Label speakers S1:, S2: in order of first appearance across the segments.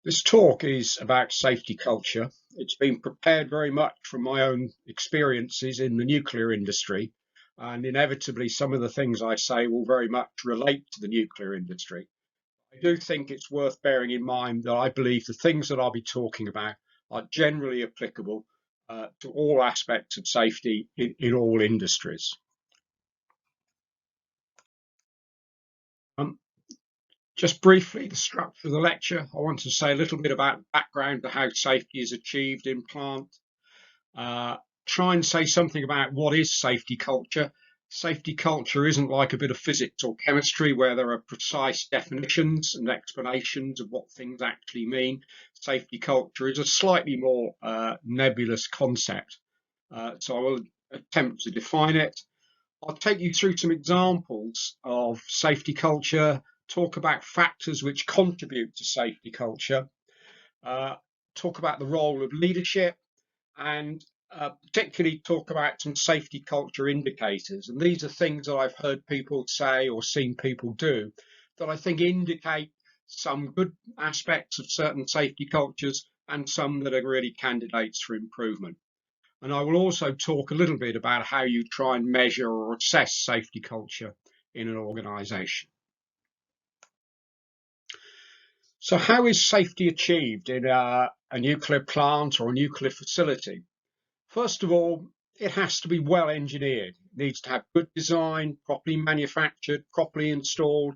S1: This talk is about safety culture. It's been prepared very much from my own experiences in the nuclear industry, and inevitably some of the things I say will very much relate to the nuclear industry. I do think it's worth bearing in mind that I believe the things that I'll be talking about are generally applicable to all aspects of safety in all industries. Um, Just briefly, the structure of the lecture, I want to say a little bit about background to how safety is achieved in plant. Try and say something about what is safety culture. Safety culture isn't like a bit of physics or chemistry where there are precise definitions and explanations of what things actually mean. Safety culture is a slightly more nebulous concept. So I will attempt to define it. I'll take you through some examples of safety culture, talk about factors which contribute to safety culture, talk about the role of leadership, and particularly talk about some safety culture indicators. And these are things that I've heard people say or seen people do that I think indicate some good aspects of certain safety cultures and some that are really candidates for improvement. And I will also talk a little bit about how you try and measure or assess safety culture in an organization. So how is safety achieved in a nuclear plant or a nuclear facility? First of all, it has to be well engineered. It needs to have good design, properly manufactured, properly installed,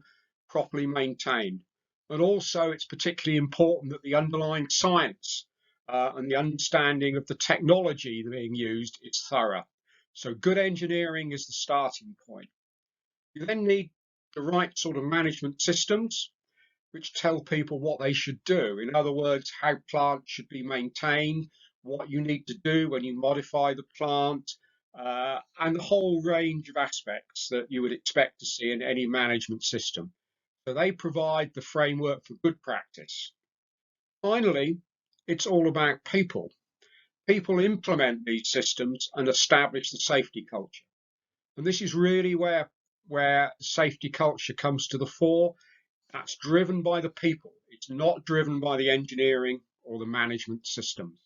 S1: properly maintained. And also, it's particularly important that the underlying science and the understanding of the technology being used is thorough. So good engineering is the starting point. You then need the right sort of management systems which tell people what they should do. In other words, how plants should be maintained, what you need to do when you modify the plant, and the whole range of aspects that you would expect to see in any management system. So they provide the framework for good practice. Finally, it's all about people. People implement these systems and establish the safety culture. And this is really where safety culture comes to the fore. That's driven by the people. It's not driven by the engineering or the management systems.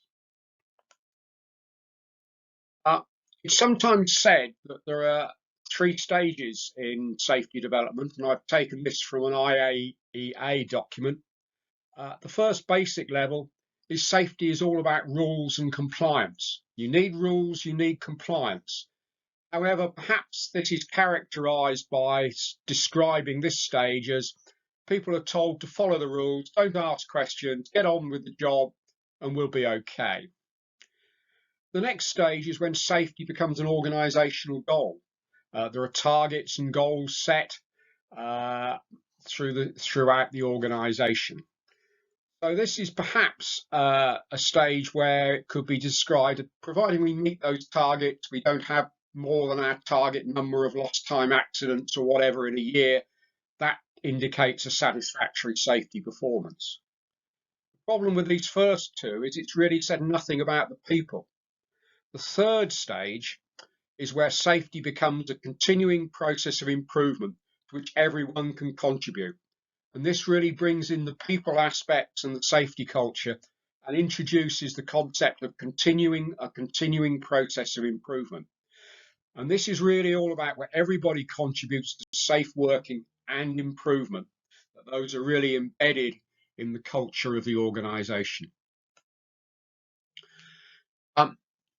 S1: It's sometimes said that there are three stages in safety development, and I've taken this from an IAEA document. The first basic level is safety is all about rules and compliance. You need rules, you need compliance. However, perhaps this is characterized by describing this stage as people are told to follow the rules, don't ask questions, get on with the job, and we'll be okay. The next stage is when safety becomes an organizational goal. There are targets and goals set throughout the organization. So this is perhaps a stage where it could be described, providing we meet those targets, we don't have more than our target number of lost time accidents or whatever in a year, that indicates a satisfactory safety performance. The problem with these first two is it's really said nothing about the people. The third stage is where safety becomes a continuing process of improvement to which everyone can contribute. And this really brings in the people aspects and the safety culture and introduces the concept of a continuing process of improvement. And this is really all about where everybody contributes to safe working and improvement. That those are really embedded in the culture of the organization.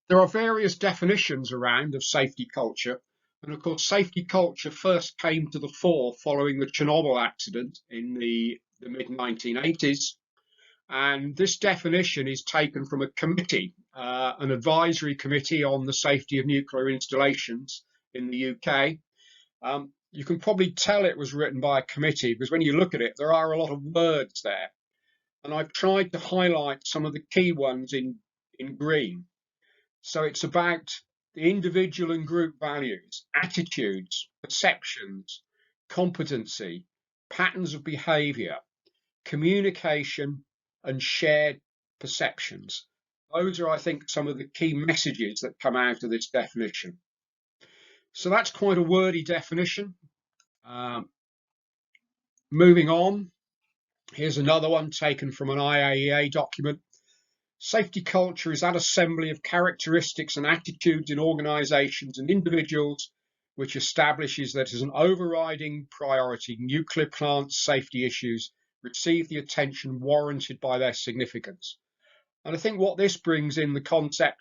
S1: There are various definitions around of safety culture. And of course, safety culture first came to the fore following the Chernobyl accident in the mid-1980s. And this definition is taken from a committee, an advisory committee on the safety of nuclear installations in the UK. You can probably tell it was written by a committee because when you look at it, there are a lot of words there. And I've tried to highlight some of the key ones in green. So it's about the individual and group values, attitudes, perceptions, competency, patterns of behavior, communication, and shared perceptions. Those are, I think, some of the key messages that come out of this definition. So that's quite a wordy definition. Moving on. Here's another one taken from an IAEA document. Safety culture is that assembly of characteristics and attitudes in organisations and individuals which establishes that as an overriding priority, nuclear plant safety issues receive the attention warranted by their significance. And I think what this brings in the concept,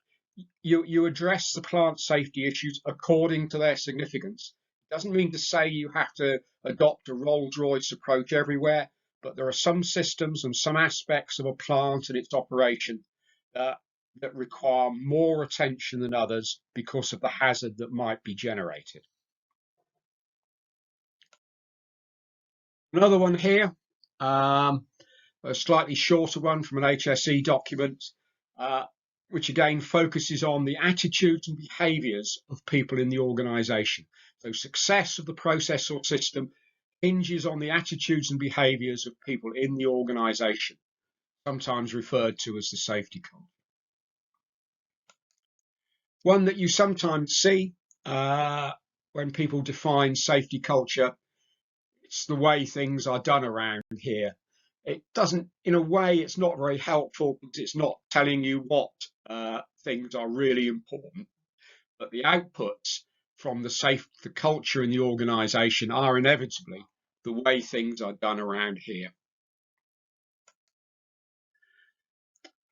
S1: you address the plant safety issues according to their significance. It doesn't mean to say you have to adopt a Rolls-Royce approach everywhere, but there are some systems and some aspects of a plant and its operation that require more attention than others because of the hazard that might be generated. Another one here, a slightly shorter one from an HSE document, which again focuses on the attitudes and behaviours of people in the organisation. So success of the process or system hinges on the attitudes and behaviours of people in the organisation, sometimes referred to as the safety culture. One that you sometimes see when people define safety culture, it's the way things are done around here. It doesn't, in a way, it's not very helpful because it's not telling you what things are really important. But the outputs from the culture in the organisation are inevitably the way things are done around here.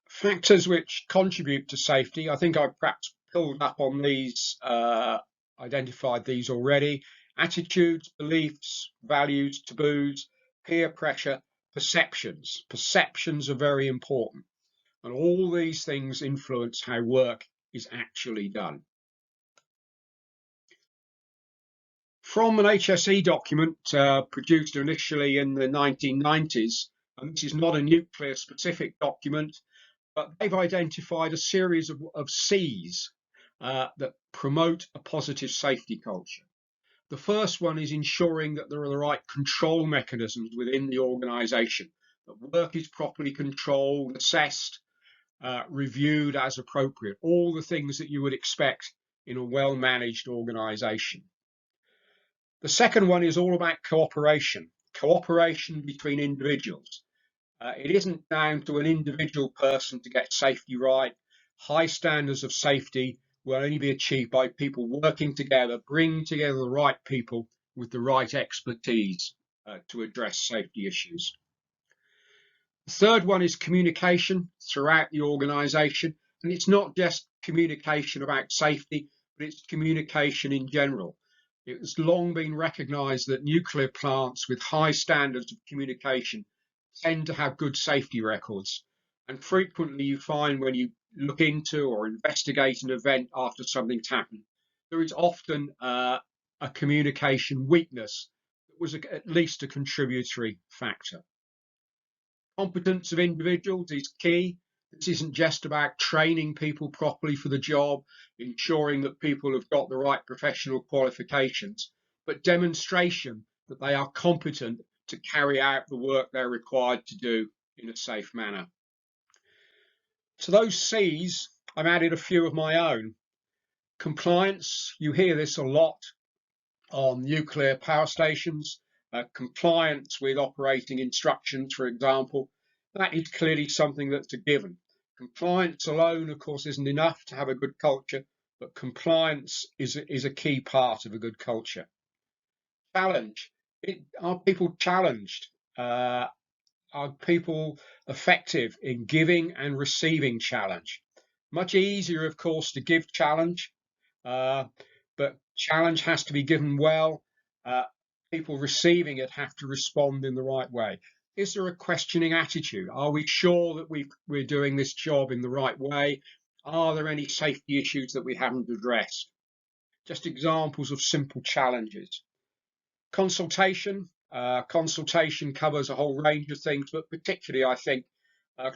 S1: Factors which contribute to safety, I think I've perhaps pulled up on these, identified these already. Attitudes, beliefs, values, taboos, peer pressure, perceptions. Perceptions are very important. And all these things influence how work is actually done. From an HSE document produced initially in the 1990s, and this is not a nuclear specific document, but they've identified a series of C's that promote a positive safety culture. The first one is ensuring that there are the right control mechanisms within the organisation, that work is properly controlled, assessed, reviewed as appropriate, all the things that you would expect in a well-managed organisation. The second one is all about cooperation between individuals. It isn't down to an individual person to get safety right. High standards of safety will only be achieved by people working together, bringing together the right people with the right expertise to address safety issues. The third one is communication throughout the organisation. And it's not just communication about safety, but it's communication in general. It has long been recognised that nuclear plants with high standards of communication tend to have good safety records. And frequently you find when you look into or investigate an event after something's happened, there is often a communication weakness that was at least a contributory factor. Competence of individuals is key. This isn't just about training people properly for the job, ensuring that people have got the right professional qualifications, but demonstration that they are competent to carry out the work they're required to do in a safe manner. To those C's, I've added a few of my own. Compliance, you hear this a lot on nuclear power stations. Compliance with operating instructions, for example, that is clearly something that's a given. Compliance alone, of course, isn't enough to have a good culture, but compliance is a key part of a good culture. Challenge. Are people challenged? Are people effective in giving and receiving challenge? Much easier, of course, to give challenge, but challenge has to be given well. People receiving it have to respond in the right way. Is there a questioning attitude? Are we sure that we're doing this job in the right way? Are there any safety issues that we haven't addressed? Just examples of simple challenges. Consultation. Consultation covers a whole range of things, but particularly I think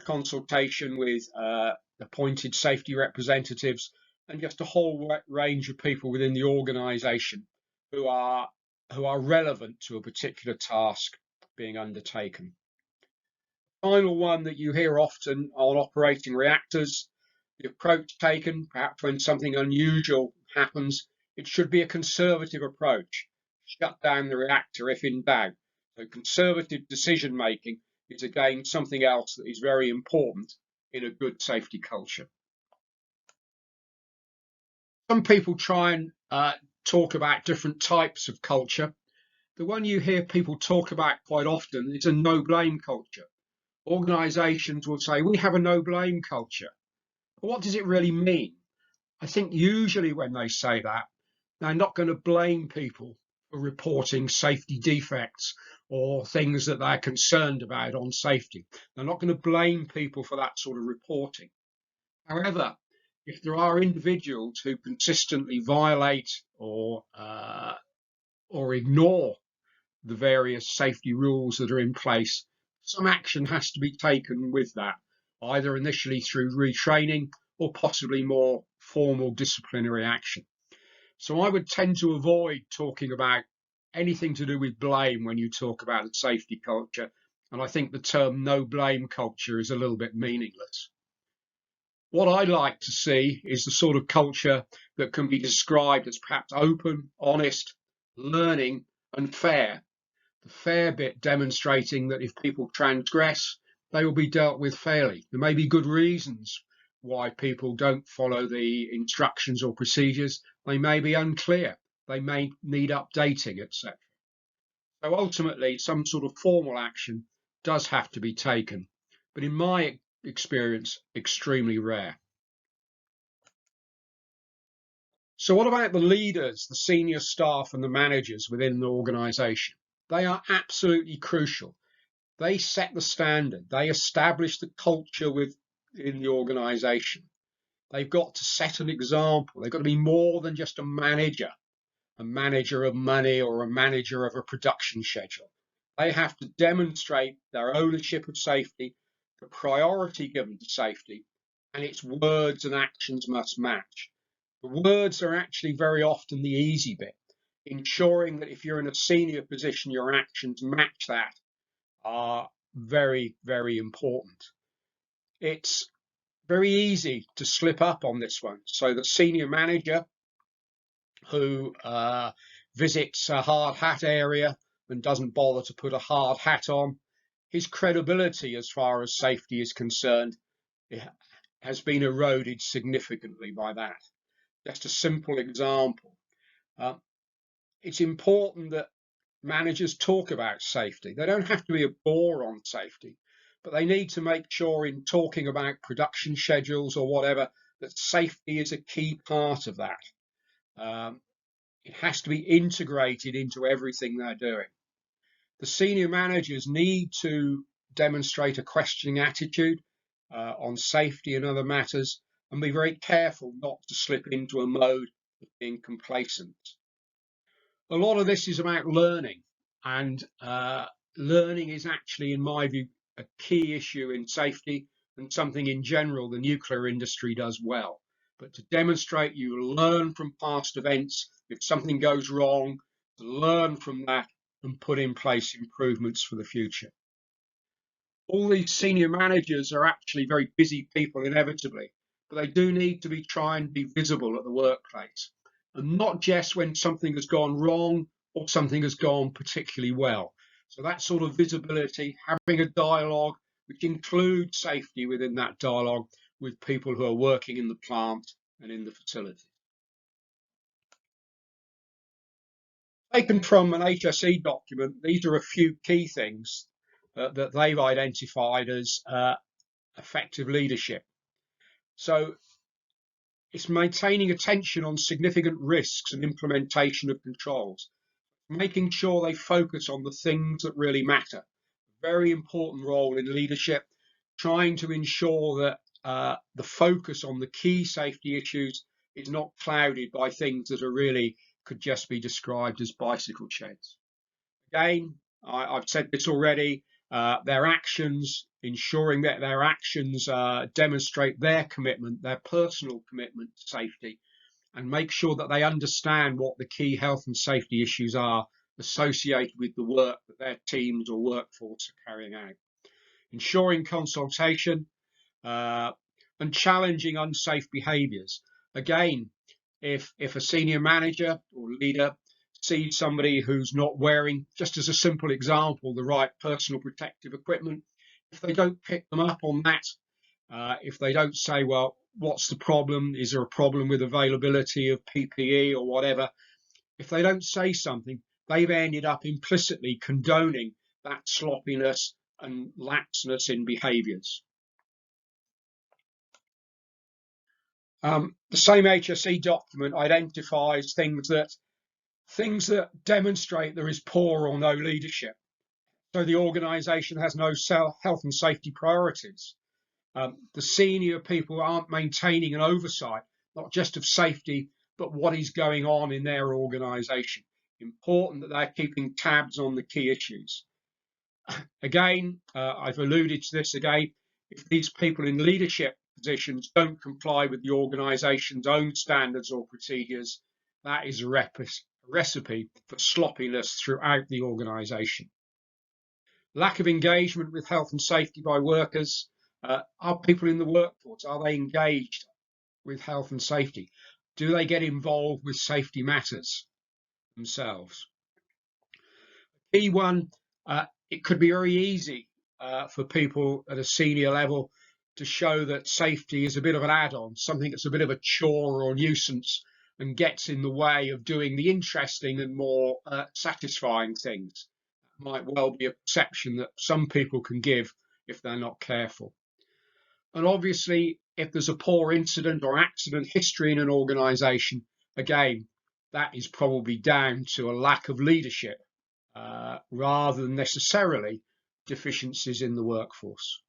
S1: consultation with appointed safety representatives and just a whole range of people within the organisation who are relevant to a particular task being undertaken. Final one that you hear often on operating reactors, the approach taken, perhaps when something unusual happens, it should be a conservative approach. Shut down the reactor if in doubt. So conservative decision making is again something else that is very important in a good safety culture. Some people try and talk about different types of culture. The one you hear people talk about quite often is a no blame culture. Organizations will say, we have a no blame culture. But what does it really mean? I think usually when they say that, they're not going to blame people for reporting safety defects or things that they're concerned about on safety. They're not going to blame people for that sort of reporting. However, if there are individuals who consistently violate or ignore the various safety rules that are in place, some action has to be taken with that, either initially through retraining or possibly more formal disciplinary action. So I would tend to avoid talking about anything to do with blame when you talk about the safety culture. And I think the term no blame culture is a little bit meaningless. What I like to see is the sort of culture that can be described as perhaps open, honest, learning, and fair. The fair bit demonstrating that if people transgress, they will be dealt with fairly. There may be good reasons why people don't follow the instructions or procedures. They may be unclear. They may need updating, etc. So ultimately, some sort of formal action does have to be taken, but in my experience, extremely rare. So what about the leaders, the senior staff and the managers within the organisation? They are absolutely crucial. They set the standard. They establish the culture within the organisation. They've got to set an example. They've got to be more than just a manager of money or a manager of a production schedule. They have to demonstrate their ownership of safety, the priority given to safety, and its words and actions must match. The words are actually very often the easy bit, ensuring that if you're in a senior position, your actions match that are very, very important. It's very easy to slip up on this one. So the senior manager who visits a hard hat area and doesn't bother to put a hard hat on, his credibility as far as safety is concerned has been eroded significantly by that. Just a simple example. It's important that managers talk about safety. They don't have to be a bore on safety, but they need to make sure in talking about production schedules or whatever, that safety is a key part of that. It has to be integrated into everything they're doing. The senior managers need to demonstrate a questioning attitude on safety and other matters, and be very careful not to slip into a mode of being complacent. A lot of this is about learning, and learning is actually, in my view, a key issue in safety and something in general the nuclear industry does well. But to demonstrate you learn from past events, if something goes wrong, to learn from that and put in place improvements for the future. All these senior managers are actually very busy people inevitably, but they do need to be trying to be visible at the workplace, and not just when something has gone wrong or something has gone particularly well. So that sort of visibility, having a dialogue which includes safety within that dialogue with people who are working in the plant and in the facility. Taken from an HSE document, these are a few key things that they've identified as effective leadership. So it's maintaining attention on significant risks and implementation of controls, making sure they focus on the things that really matter. Very important role in leadership, trying to ensure that the focus on the key safety issues is not clouded by things that are really could just be described as bicycle sheds. Again, I've said this already, their actions, ensuring that their actions demonstrate their commitment, their personal commitment to safety, and make sure that they understand what the key health and safety issues are associated with the work that their teams or workforce are carrying out. Ensuring consultation and challenging unsafe behaviours. Again, if a senior manager or leader sees somebody who's not wearing, just as a simple example, the right personal protective equipment, if they don't pick them up on that, if they don't say, well, what's the problem? Is there a problem with availability of PPE or whatever? If they don't say something, they've ended up implicitly condoning that sloppiness and laxness in behaviours. The same HSE document identifies things that demonstrate there is poor or no leadership. So the organisation has no health and safety priorities. The senior people aren't maintaining an oversight, not just of safety, but what is going on in their organisation. Important that they're keeping tabs on the key issues. Again, I've alluded to this again, if these people in leadership positions don't comply with the organisation's own standards or procedures, that is a recipe for sloppiness throughout the organisation. Lack of engagement with health and safety by workers. Are people in the workforce, are they engaged with health and safety? Do they get involved with safety matters themselves? Key one, it could be very easy for people at a senior level to show that safety is a bit of an add-on, something that's a bit of a chore or nuisance and gets in the way of doing the interesting and more satisfying things. That might well be a perception that some people can give if they're not careful. And obviously, if there's a poor incident or accident history in an organisation, again, that is probably down to a lack of leadership rather than necessarily deficiencies in the workforce.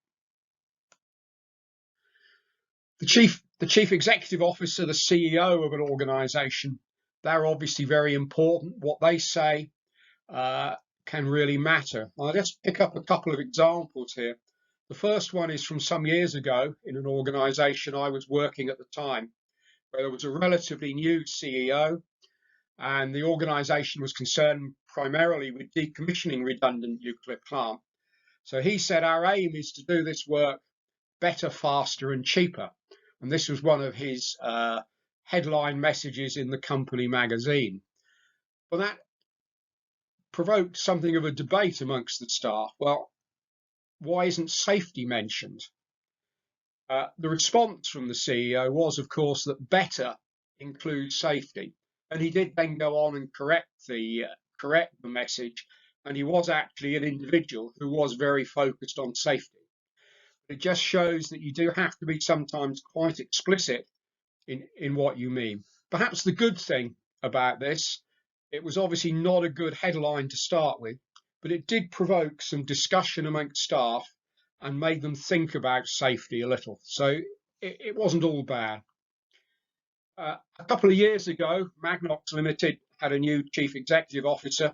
S1: The chief executive officer, the CEO of an organisation, they're obviously very important. What they say can really matter. I'll just pick up a couple of examples here. The first one is from some years ago in an organisation I was working at the time, where there was a relatively new CEO, and the organisation was concerned primarily with decommissioning redundant nuclear plant. So he said, our aim is to do this work better, faster and cheaper. And this was one of his headline messages in the company magazine. Well, that provoked something of a debate amongst the staff. Well, why isn't safety mentioned? The response from the CEO was, of course, that better includes safety. And he did then go on and correct the message. And he was actually an individual who was very focused on safety. It just shows that you do have to be sometimes quite explicit in what you mean. Perhaps the good thing about this, it was obviously not a good headline to start with, but it did provoke some discussion among staff and made them think about safety a little. So it wasn't all bad. A couple of years ago, Magnox Limited had a new chief executive officer,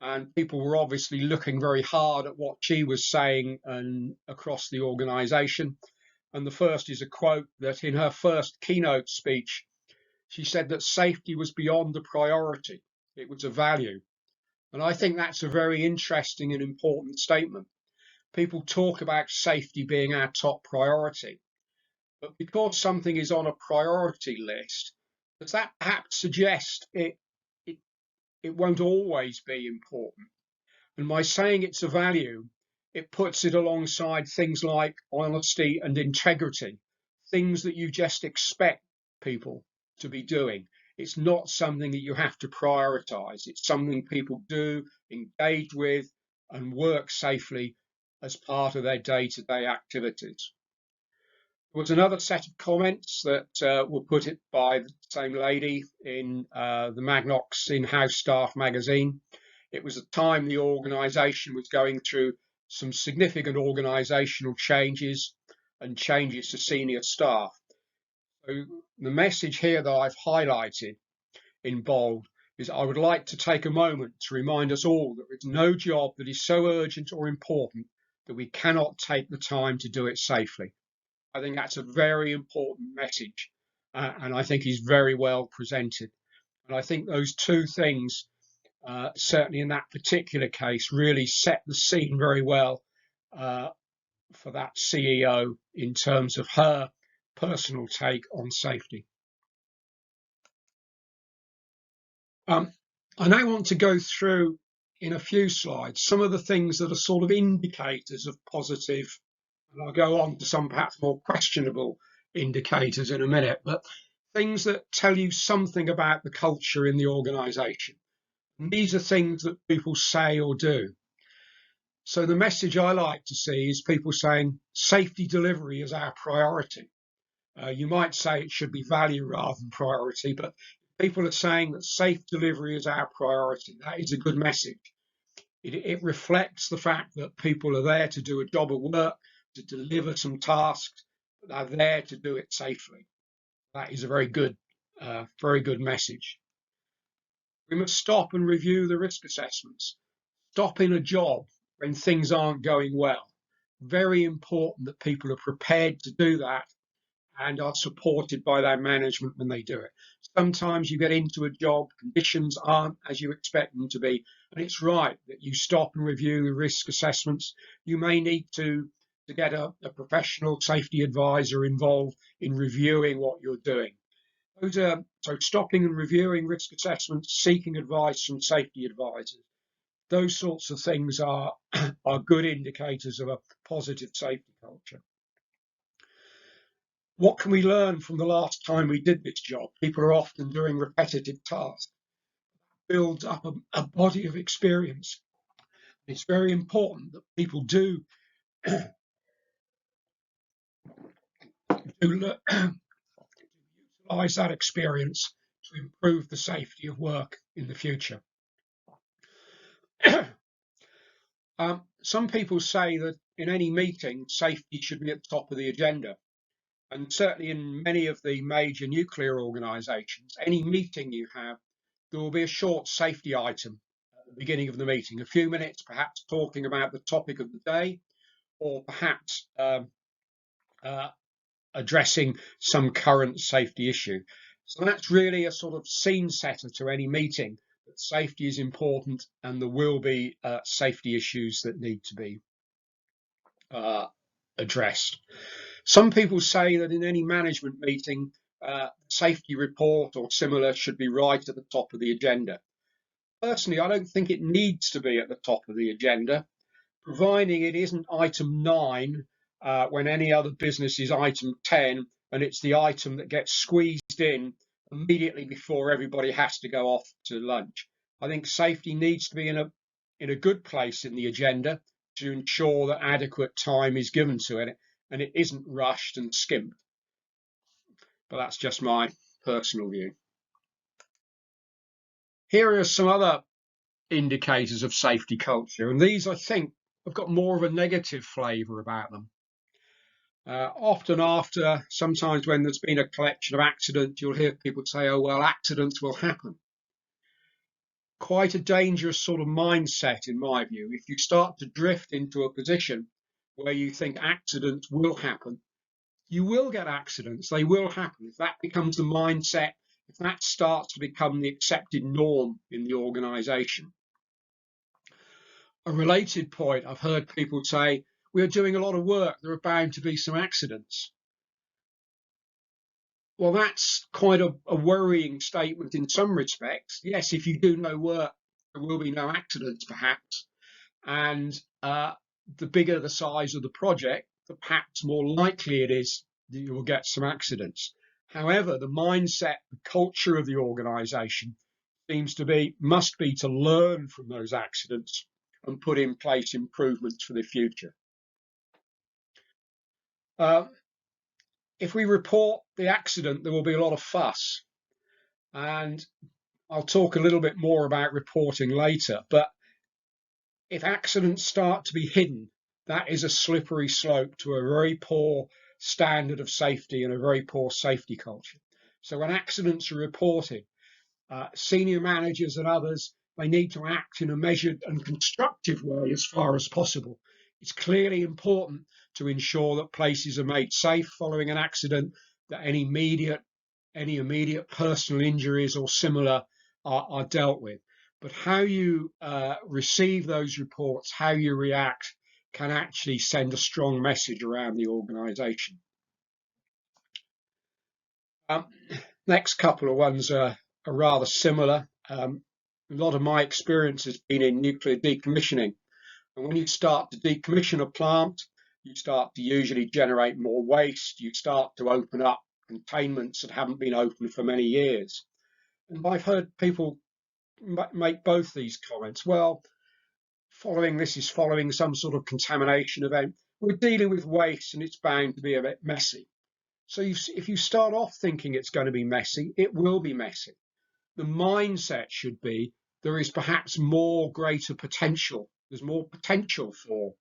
S1: and people were obviously looking very hard at what she was saying and across the organisation. And the first is a quote that in her first keynote speech, she said that safety was beyond a priority. It was a value. And I think that's a very interesting and important statement. People talk about safety being our top priority, but because something is on a priority list, does that perhaps suggest it won't always be important? And by saying it's a value, it puts it alongside things like honesty and integrity, things that you just expect people to be doing. It's not something that you have to prioritize. It's something people do, engage with, and work safely as part of their day-to-day activities. There was another set of comments that were put by the same lady in the Magnox in-house staff magazine. It was the time the organisation was going through some significant organisational changes and changes to senior staff. So the message here that I've highlighted in bold is I would like to take a moment to remind us all that there's no job that is so urgent or important that we cannot take the time to do it safely. I think that's a very important message, and I think is very well presented. And I think those two things, certainly in that particular case, really set the scene very well for that CEO in terms of her personal take on safety. I now want to go through in a few slides some of the things that are sort of indicators of positive, and I'll go on to some perhaps more questionable indicators in a minute, but things that tell you something about the culture in the organisation. And these are things that people say or do. So the message I like to see is people saying safety delivery is our priority. You might say it should be value rather than priority, but people are saying that safe delivery is our priority. That is a good message. It reflects the fact that people are there to do a job of work, to deliver some tasks, but they're there to do it safely. That is a very good message. We must stop and review the risk assessments. Stopping a job when things aren't going well. Very important that people are prepared to do that and are supported by their management when they do it. Sometimes you get into a job, conditions aren't as you expect them to be, and it's right that you stop and review the risk assessments. You may need to get a professional safety advisor involved in reviewing what you're doing. So stopping and reviewing risk assessments, seeking advice from safety advisors, those sorts of things are good indicators of a positive safety culture. What can we learn from the last time we did this job? People are often doing repetitive tasks. Builds up a body of experience. It's very important that people do utilize that experience to improve the safety of work in the future. Some people say that in any meeting, safety should be at the top of the agenda. And certainly in many of the major nuclear organisations, any meeting you have, there will be a short safety item at the beginning of the meeting, a few minutes perhaps talking about the topic of the day, or perhaps addressing some current safety issue. So that's really a sort of scene setter to any meeting, that safety is important and there will be safety issues that need to be addressed. Some people say that in any management meeting, safety report or similar should be right at the top of the agenda. Personally, I don't think it needs to be at the top of the agenda, providing it isn't item 9 when any other business is item 10, and it's the item that gets squeezed in immediately before everybody has to go off to lunch. I think safety needs to be in a good place in the agenda to ensure that adequate time is given to it and it isn't rushed and skimped. But that's just my personal view. Here are some other indicators of safety culture, and these, I think, have got more of a negative flavour about them. Often sometimes when there's been a collection of accidents, you'll hear people say, oh, well, accidents will happen. Quite a dangerous sort of mindset, in my view. If you start to drift into a position where you think accidents will happen, you will get accidents. They will happen. If that becomes the mindset, if that starts to become the accepted norm in the organisation. A related point, I've heard people say, we're doing a lot of work, there are bound to be some accidents. Well, that's quite a worrying statement in some respects. Yes, if you do no work, there will be no accidents, perhaps. And the bigger the size of the project, the perhaps more likely it is that you will get some accidents. However, the mindset, the culture of the organisation must be to learn from those accidents and put in place improvements for the future. If we report the accident, there will be a lot of fuss. And I'll talk a little bit more about reporting later. But if accidents start to be hidden, that is a slippery slope to a very poor standard of safety and a very poor safety culture. So when accidents are reported, senior managers and others, they need to act in a measured and constructive way as far as possible. It's clearly important to ensure that places are made safe following an accident, that any immediate personal injuries or similar are dealt with. But how you receive those reports, how you react, can actually send a strong message around the organisation. Next couple of ones are rather similar. A lot of my experience has been in nuclear decommissioning. And when you start to decommission a plant, you start to usually generate more waste. You start to open up containments that haven't been opened for many years. And I've heard people make both these comments. Well, this is following some sort of contamination event. We're dealing with waste and it's bound to be a bit messy. So if you start off thinking it's going to be messy, it will be messy. The mindset should be there is perhaps greater potential. There's more potential for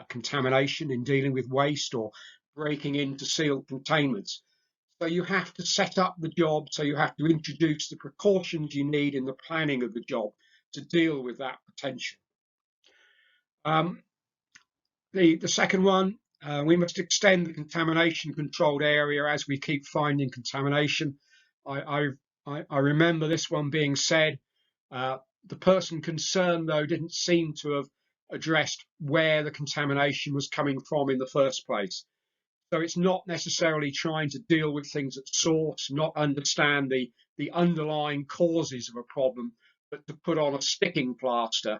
S1: contamination in dealing with waste or breaking into sealed containments. So you have to set up the job. So you have to introduce the precautions you need in the planning of the job to deal with that potential. The second one, we must extend the contamination controlled area as we keep finding contamination. I remember this one being said. The person concerned, though, didn't seem to have addressed where the contamination was coming from in the first place. So it's not necessarily trying to deal with things at source, not understand the underlying causes of a problem, but to put on a sticking plaster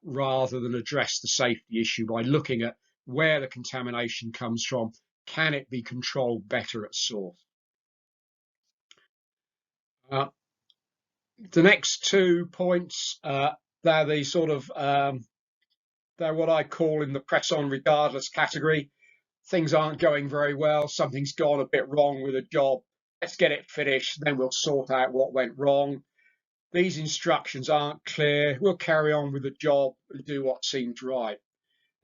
S1: rather than address the safety issue by looking at where the contamination comes from. Can it be controlled better at source? The next 2 points, they're the sort of they're what I call in the press on regardless category. Things aren't going very well, something's gone a bit wrong with a job, let's get it finished, then we'll sort out what went wrong. These instructions aren't clear, we'll carry on with the job and do what seems right.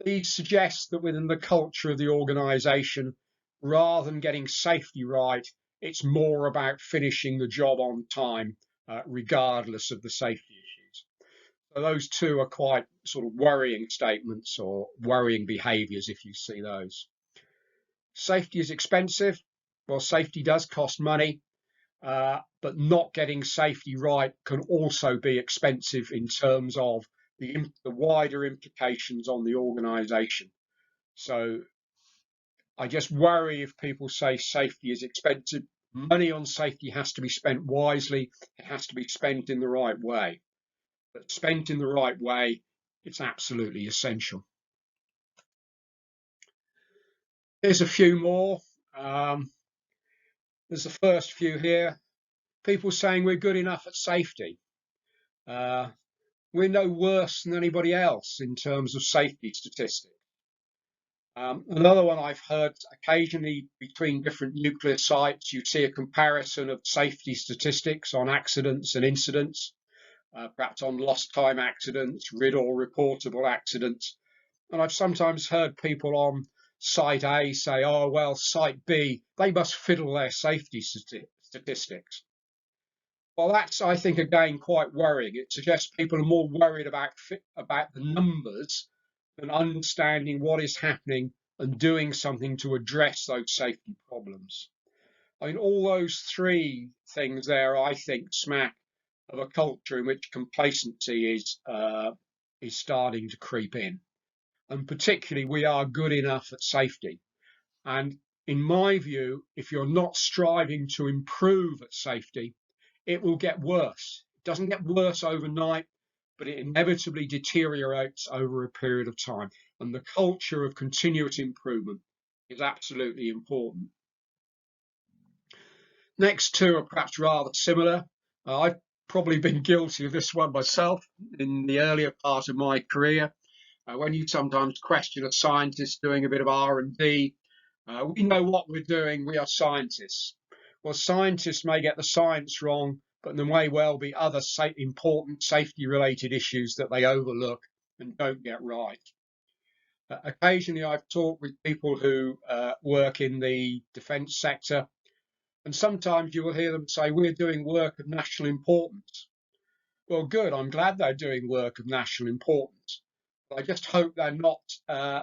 S1: These suggest that within the culture of the organisation, rather than getting safety right, it's more about finishing the job on time, regardless of the safety issues. So those 2 are quite sort of worrying statements or worrying behaviours if you see those. Safety is expensive. Well, safety does cost money, but not getting safety right can also be expensive in terms of the wider implications on the organisation. So I just worry if people say safety is expensive. Money on safety has to be spent wisely. It has to be spent in the right way. But spent in the right way, it's absolutely essential. Here's a few more. There's the first few here. People saying we're good enough at safety. We're no worse than anybody else in terms of safety statistics. Another one I've heard occasionally between different nuclear sites, you see a comparison of safety statistics on accidents and incidents, perhaps on lost time accidents, RID or reportable accidents. And I've sometimes heard people on site A say, oh, well, site B, they must fiddle their safety statistics. Well, that's, I think, again, quite worrying. It suggests people are more worried about the numbers than understanding what is happening and doing something to address those safety problems. I mean, all those 3 things there, I think, smack of a culture in which complacency is starting to creep in. And particularly, we are good enough at safety. And in my view, if you're not striving to improve at safety, it will get worse. It doesn't get worse overnight, but it inevitably deteriorates over a period of time. And the culture of continuous improvement is absolutely important. Next 2 are perhaps rather similar. I've probably been guilty of this one myself in the earlier part of my career. When you sometimes question a scientist doing a bit of R&D, we know what we're doing, we are scientists. Well, scientists may get the science wrong, but there may well be other important safety-related issues that they overlook and don't get right. Occasionally, I've talked with people who work in the defence sector, and sometimes you will hear them say, we're doing work of national importance. Well, good, I'm glad they're doing work of national importance. But I just hope they're not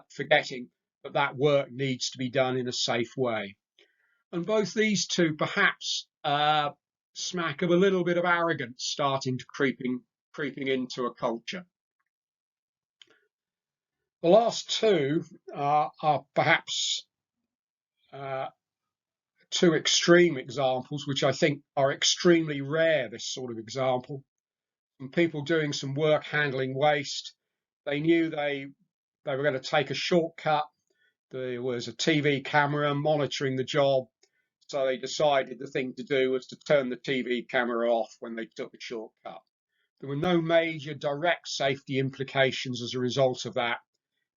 S1: forgetting that that work needs to be done in a safe way. And both these 2 perhaps smack of a little bit of arrogance starting to creeping into a culture. The last 2 are perhaps 2 extreme examples, which I think are extremely rare, this sort of example. and people doing some work handling waste. They knew they were going to take a shortcut. There was a TV camera monitoring the job, so they decided the thing to do was to turn the TV camera off when they took the shortcut. There were no major direct safety implications as a result of that,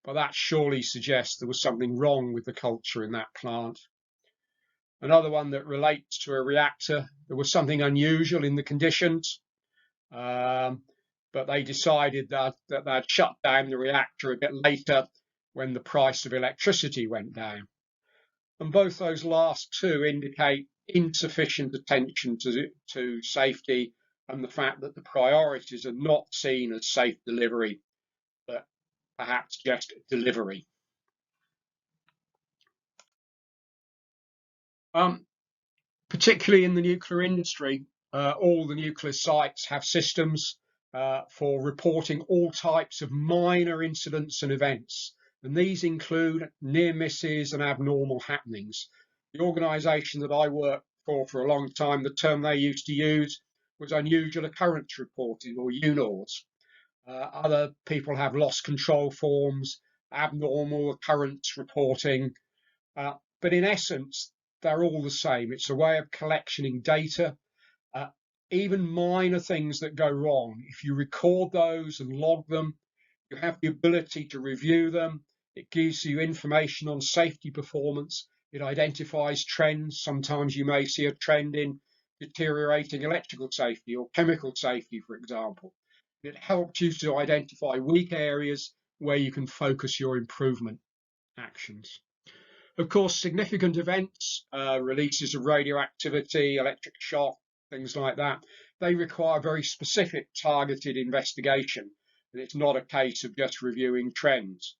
S1: but that surely suggests there was something wrong with the culture in that plant. Another one that relates to a reactor, there was something unusual in the conditions, but they decided that they'd shut down the reactor a bit later when the price of electricity went down. And both those last two indicate insufficient attention to safety and the fact that the priorities are not seen as safe delivery, but perhaps just delivery. Particularly in the nuclear industry, all the nuclear sites have systems for reporting all types of minor incidents and events, and these include near misses and abnormal happenings. The organisation that I worked for a long time, the term they used to use was unusual occurrence reporting, or UNORS. Other people have lost control forms, abnormal occurrence reporting, but in essence, they're all the same. It's a way of collecting data, even minor things that go wrong. If you record those and log them, you have the ability to review them. It gives you information on safety performance. It identifies trends. Sometimes you may see a trend in deteriorating electrical safety or chemical safety, for example. It helps you to identify weak areas where you can focus your improvement actions. Of course, significant events, releases of radioactivity, electric shock, things like that, they require very specific targeted investigation. And it's not a case of just reviewing trends.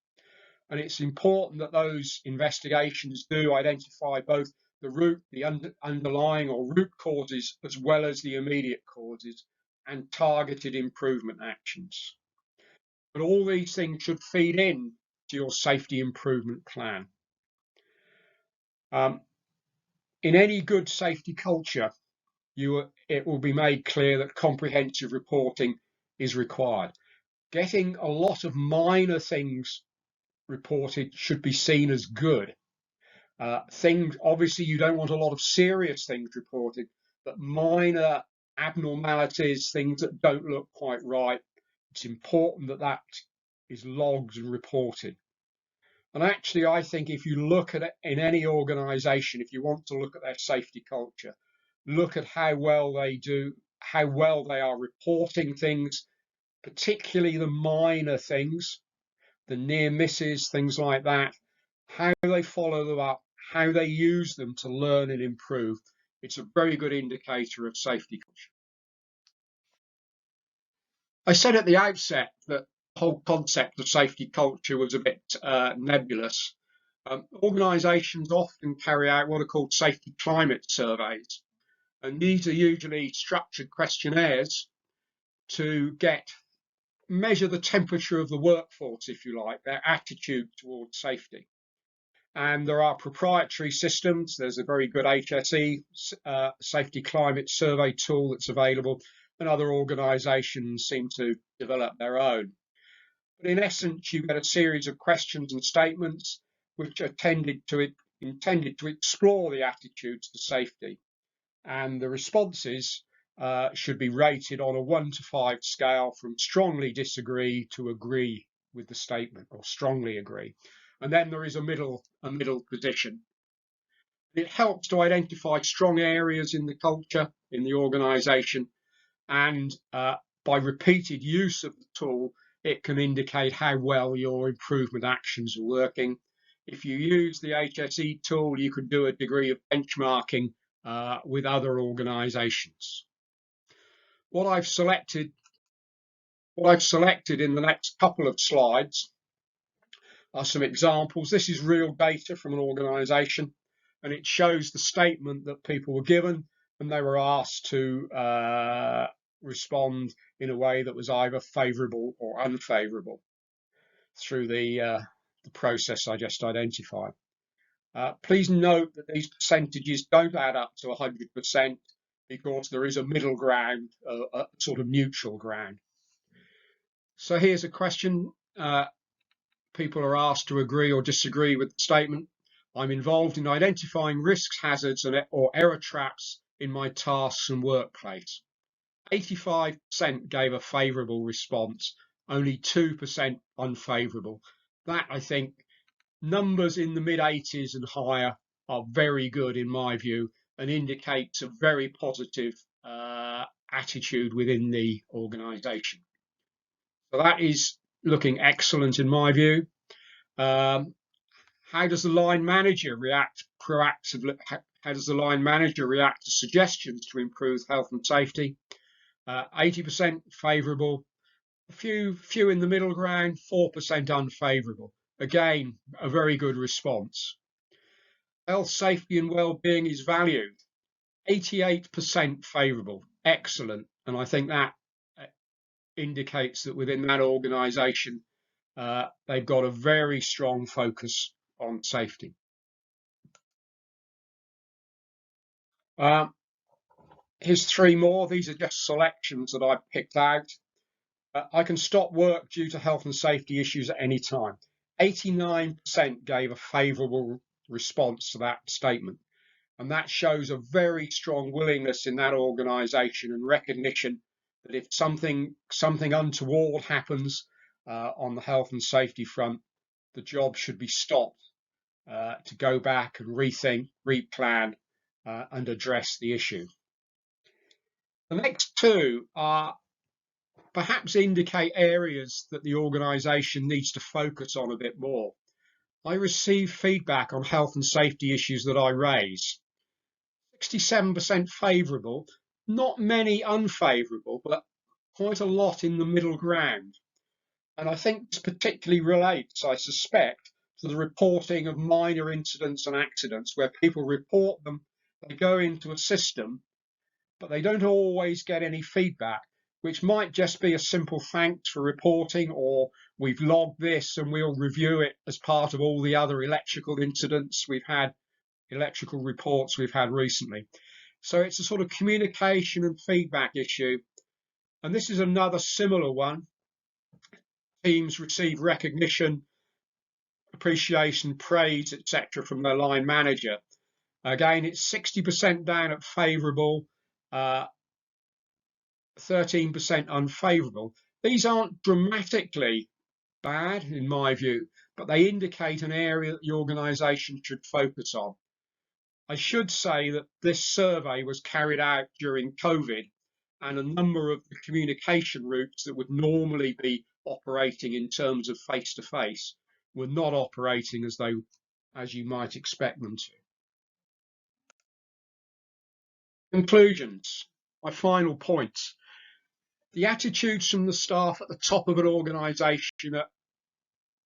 S1: And it's important that those investigations do identify both the underlying or root causes, as well as the immediate causes, and targeted improvement actions. But all these things should feed in to your safety improvement plan. In any good safety culture, it will be made clear that comprehensive reporting is required. Getting a lot of minor things reported should be seen as good. Obviously, you don't want a lot of serious things reported, but minor abnormalities, things that don't look quite right, it's important that that is logged and reported. And actually, I think if you look at it in any organization, if you want to look at their safety culture, look at how well they do, how well they are reporting things, particularly the minor things, the near misses, things like that, how they follow them up, how they use them to learn and improve. It's a very good indicator of safety culture. I said at the outset that the whole concept of safety culture was a bit nebulous. Organisations often carry out what are called safety climate surveys, and these are usually structured questionnaires to measure the temperature of the workforce, if you like, their attitude towards safety. And there are proprietary systems. There's a very good HSE safety climate survey tool that's available, and other organisations seem to develop their own. But in essence, you get a series of questions and statements which are intended to explore the attitudes to safety. And the responses should be rated on a 1 to 5 scale, from strongly disagree to agree with the statement, or strongly agree. And then there is a middle position. It helps to identify strong areas in the culture, in the organisation, and by repeated use of the tool, it can indicate how well your improvement actions are working. If you use the HSE tool, you can do a degree of benchmarking with other organisations. What I've selected in the next couple of slides are some examples. This is real data from an organisation, and it shows the statement that people were given, and they were asked to respond in a way that was either favourable or unfavourable through the process I just identified. Please note that these percentages don't add up to 100%. because there is a middle ground, a sort of neutral ground. So here's a question. People are asked to agree or disagree with the statement. I'm involved in identifying risks, hazards, or error traps in my tasks and workplace. 85% gave a favourable response, only 2% unfavourable. That, I think, numbers in the mid-80s and higher are very good in my view, and indicates a very positive attitude within the organisation. So that is looking excellent in my view. How does the line manager react proactively? How does the line manager react to suggestions to improve health and safety? 80% favourable, a few in the middle ground, 4% unfavourable. Again, a very good response. Health, safety and well-being is valued. 88% favourable, excellent. And I think that indicates that within that organisation, they've got a very strong focus on safety. Here's 3 more. These are just selections that I've picked out. I can stop work due to health and safety issues at any time. 89% gave a favourable response to that statement. And that shows a very strong willingness in that organisation and recognition that if something untoward happens on the health and safety front, the job should be stopped to go back and rethink, replan, and address the issue. The next 2 are perhaps indicate areas that the organisation needs to focus on a bit more. I receive feedback on health and safety issues that I raise. 67% favourable, not many unfavourable, but quite a lot in the middle ground. And I think this particularly relates, I suspect, to the reporting of minor incidents and accidents where people report them, they go into a system, but they don't always get any feedback, which might just be a simple thanks for reporting, or we've logged this and we'll review it as part of all the other electrical incidents we've had, electrical reports we've had recently. So it's a sort of communication and feedback issue. And this is another similar one. Teams receive recognition, appreciation, praise, etc. from their line manager. Again, it's 60% down at favourable, 13% unfavourable. These aren't dramatically bad in my view, but they indicate an area that the organisation should focus on. I should say that this survey was carried out during COVID, and a number of the communication routes that would normally be operating in terms of face-to-face were not operating as you might expect them to. Conclusions. My final points. The attitudes from the staff at the top of an organisation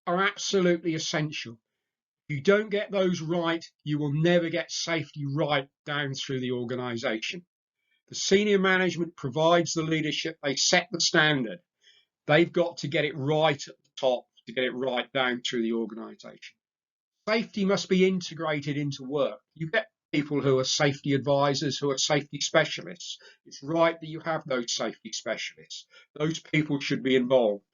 S1: are absolutely essential. If you don't get those right, you will never get safety right down through the organisation. The senior management provides the leadership, they set the standard. They've got to get it right at the top to get it right down through the organisation. Safety must be integrated into work. You get people who are safety advisors, who are safety specialists. It's right that you have those safety specialists. Those people should be involved.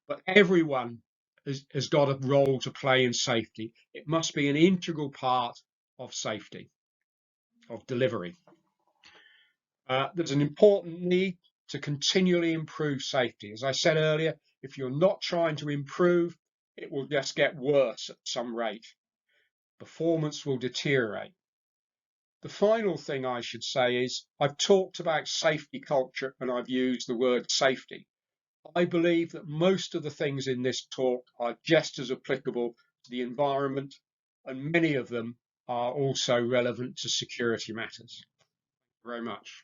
S1: But everyone has got a role to play in safety. It must be an integral part of safety, of delivery. There's an important need to continually improve safety. As I said earlier, if you're not trying to improve, it will just get worse at some rate. Performance will deteriorate. The final thing I should say is I've talked about safety culture and I've used the word safety. I believe that most of the things in this talk are just as applicable to the environment, and many of them are also relevant to security matters. Thank you very much.